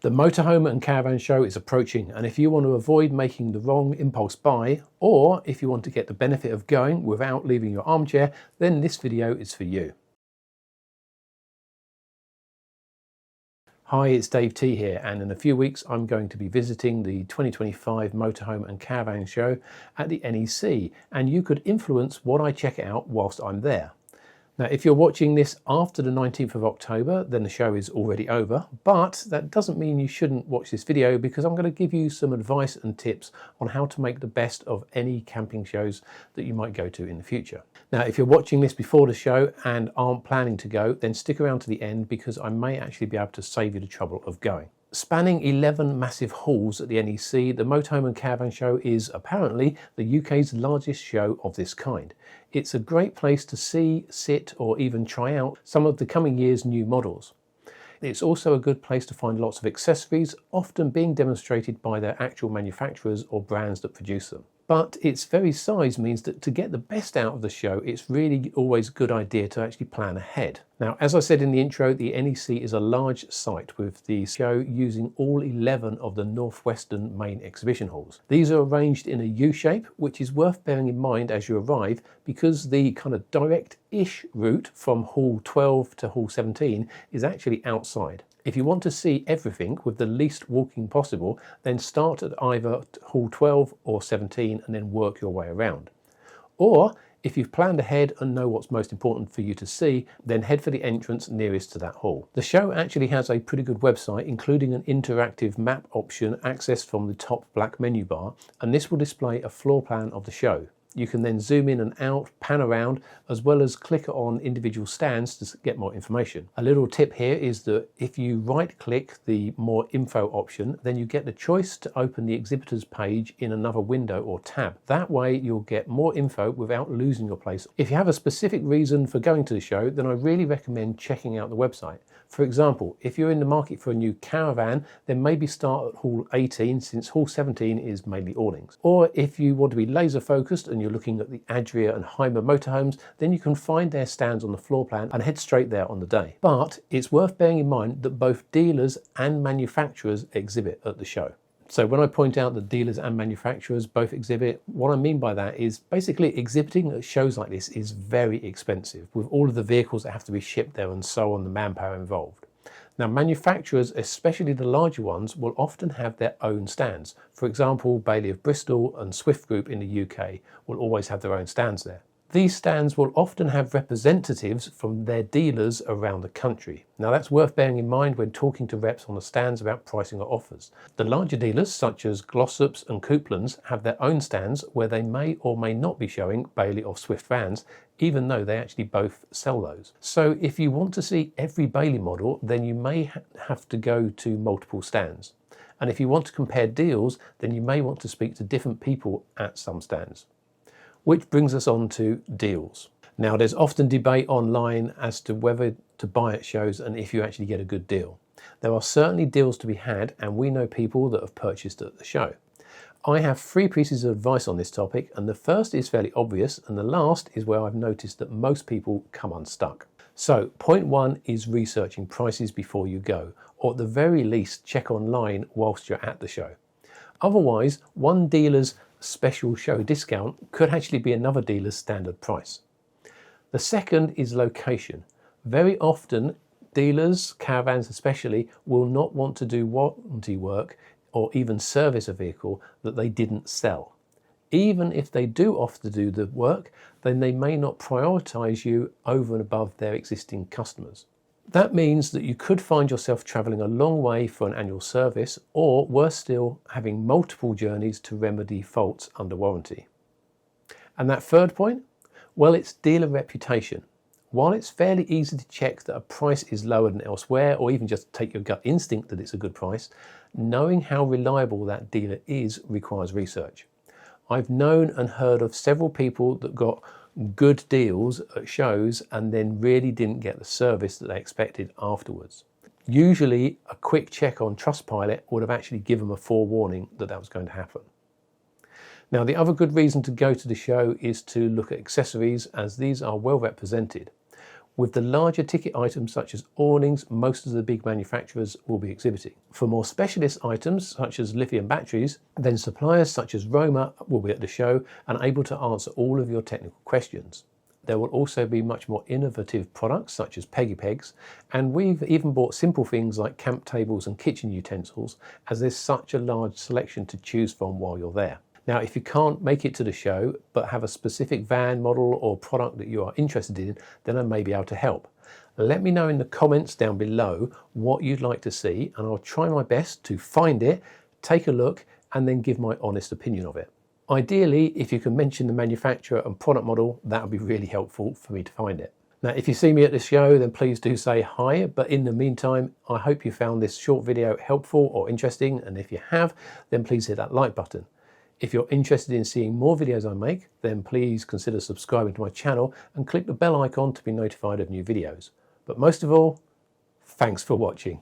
The Motorhome and Caravan show is approaching, and if you want to avoid making the wrong impulse buy, or if you want to get the benefit of going without leaving your armchair, then this video is for you. Hi, it's Dave T here, and in a few weeks I'm going to be visiting the 2025 Motorhome and Caravan show at the NEC, and you could influence what I check out whilst I'm there. Now, if you're watching this after the 19th of October, then the show is already over, but that doesn't mean you shouldn't watch this video, because I'm going to give you some advice and tips on how to make the best of any camping shows that you might go to in the future. Now, if you're watching this before the show and aren't planning to go, then stick around to the end, because I may actually be able to save you the trouble of going. Spanning 11 massive halls at the NEC, the Motorhome and Caravan show is apparently the UK's largest show of this kind. It's a great place to see, sit, or even try out some of the coming year's new models. It's also a good place to find lots of accessories, often being demonstrated by their actual manufacturers or brands that produce them. But its very size means that to get the best out of the show, it's really always a good idea to actually plan ahead. Now, as I said in the intro, the NEC is a large site, with the show using all 11 of the northwestern main exhibition halls. These are arranged in a U-shape, which is worth bearing in mind as you arrive, because the kind of direct-ish route from Hall 12 to Hall 17 is actually outside. If you want to see everything with the least walking possible, then start at either Hall 12 or 17 and then work your way around. Or, if you've planned ahead and know what's most important for you to see, then head for the entrance nearest to that hall. The show actually has a pretty good website, including an interactive map option accessed from the top black menu bar, and this will display a floor plan of the show. You can then zoom in and out, pan around, as well as click on individual stands to get more information. A little tip here is that if you right-click the More Info option, then you get the choice to open the exhibitor's page in another window or tab. That way you'll get more info without losing your place. If you have a specific reason for going to the show, then I really recommend checking out the website. For example, if you're in the market for a new Caravan, then maybe start at Hall 18, since Hall 17 is mainly awnings. Or if you want to be laser focused and you're looking at the Adria and Hymer motorhomes, then you can find their stands on the floor plan and head straight there on the day. But it's worth bearing in mind that both dealers and manufacturers exhibit at the show. So when I point out that dealers and manufacturers both exhibit, what I mean by that is basically exhibiting at shows like this is very expensive, with all of the vehicles that have to be shipped there and so on, the manpower involved. Now, manufacturers, especially the larger ones, will often have their own stands. For example, Bailey of Bristol and Swift Group in the UK will always have their own stands there. These stands will often have representatives from their dealers around the country. Now, that's worth bearing in mind when talking to reps on the stands about pricing or offers. The larger dealers, such as Glossops and Couplands, have their own stands where they may or may not be showing Bailey or Swift vans, even though they actually both sell those. So if you want to see every Bailey model, then you may have to go to multiple stands. And if you want to compare deals, then you may want to speak to different people at some stands. Which brings us on to deals. Now, there's often debate online as to whether to buy at shows and if you actually get a good deal. There are certainly deals to be had, and we know people that have purchased at the show. I have 3 pieces of advice on this topic, and the first is fairly obvious, and the last is where I've noticed that most people come unstuck. So, point 1 is researching prices before you go, or at the very least check online whilst you're at the show. Otherwise, one dealer's special show discount could actually be another dealer's standard price. The second is location. Very often, dealers, caravans especially, will not want to do warranty work or even service a vehicle that they didn't sell. Even if they do offer to do the work, then they may not prioritise you over and above their existing customers. That means that you could find yourself travelling a long way for an annual service, or worse still, having multiple journeys to remedy faults under warranty. And that third point? Well, it's dealer reputation. While it's fairly easy to check that a price is lower than elsewhere, or even just take your gut instinct that it's a good price, knowing how reliable that dealer is requires research. I've known and heard of several people that got good deals at shows and then really didn't get the service that they expected afterwards. Usually a quick check on Trustpilot would have actually given them a forewarning that that was going to happen. Now, the other good reason to go to the show is to look at accessories, as these are well represented. With the larger ticket items such as awnings, most of the big manufacturers will be exhibiting. For more specialist items such as lithium batteries, then suppliers such as Roma will be at the show and able to answer all of your technical questions. There will also be much more innovative products such as Peggy Pegs, and we've even bought simple things like camp tables and kitchen utensils, as there's such a large selection to choose from while you're there. Now, if you can't make it to the show, but have a specific van model or product that you are interested in, then I may be able to help. Let me know in the comments down below what you'd like to see, and I'll try my best to find it, take a look, and then give my honest opinion of it. Ideally, if you can mention the manufacturer and product model, that would be really helpful for me to find it. Now, if you see me at the show, then please do say hi, but in the meantime, I hope you found this short video helpful or interesting, and if you have, then please hit that like button. If you're interested in seeing more videos I make, then please consider subscribing to my channel and click the bell icon to be notified of new videos. But most of all, thanks for watching.